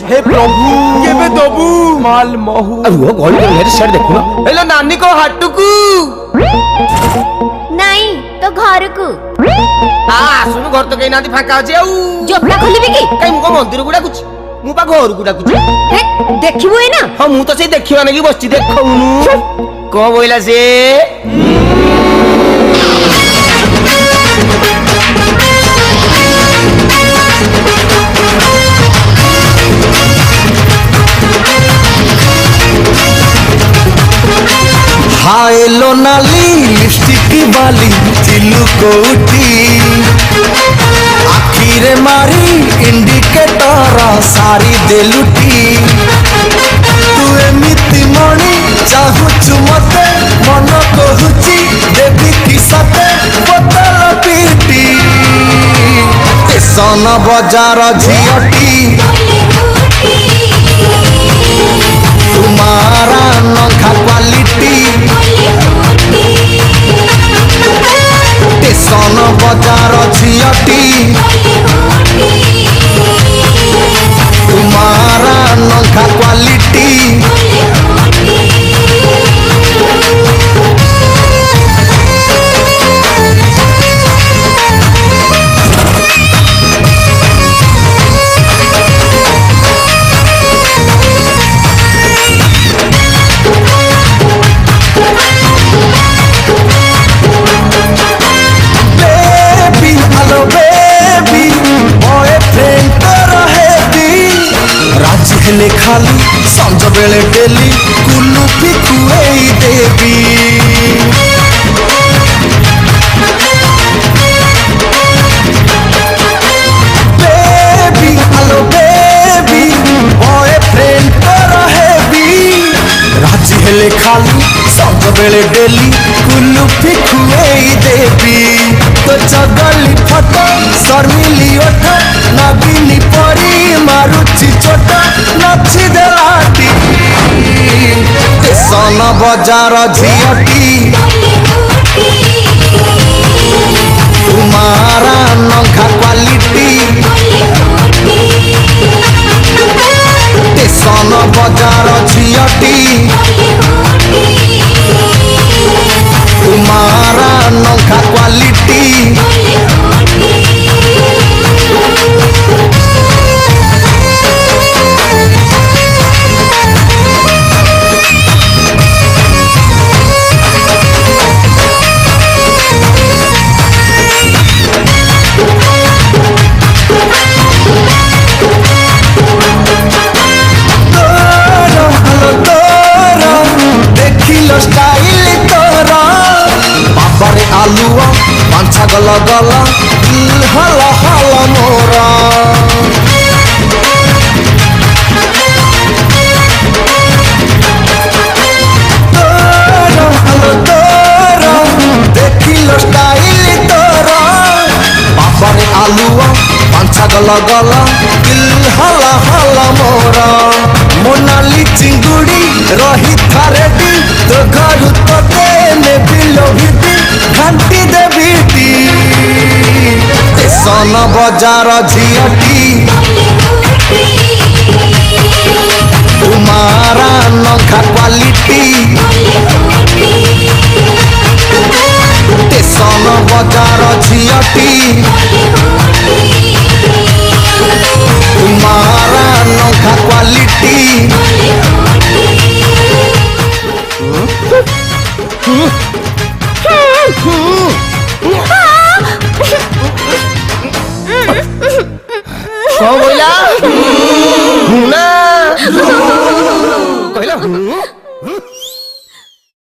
हे प्रभु केबे दबु माल महु वो गोल गोल हेड सेट देखो ना हेलो नानी को हाटुकू नहीं तो घर को सुनु घर तो कहीं नाती फाका अछि आउ जोपड़ा खोलिबी की कहीं मुको मंदिर गुडा कुछ मु पा घर गुडा कुछ देखिबो ए ना हां मु तो से देखिबा नै की बसची देखौनु को बोइला से हाय लोनाली लिपस्टिक वाली चिल्लू कोटी आखिरे मारी इंडिकेटर सारी देलुटी तू एमिति मणि चाहुचु मते मन कहूची देवी की सते बोतल पीटी सन बजार झियटी तुम्हारा नखा क्वालिटी टेसन बजार झियटी तुम्हारा नखा क्वालिटी हेले खाली संज बेले डेली कुलुफी खुएई देवी बेबी हेलो बेबी बॉयफ्रेंड तो रहेबी राजी हेले खाली संज बेले डेली कुलुफी खुएई देवी तो चगली फटो शर्मिली ओठ नगिनी परी मारुची चोट नची देलाटी सन बजार झियटी तुम्हारा नखा क्वालिटी सन बजार झियटी तुम्हारा नखा क्वालिटी आलुआ पांचा गला गला हला हला मोरा देखिलो स्टाइल तोरा बाबारे आलुआ पांचा गला गला हला हला मोरा मोनाली चिंगुड़ी रही थारेडी तो घर तोते ने बिलो भीती घंटी दे बीती सन बजार झियटी तुम्हारा नखा क्वालिटी सन बजार झियटी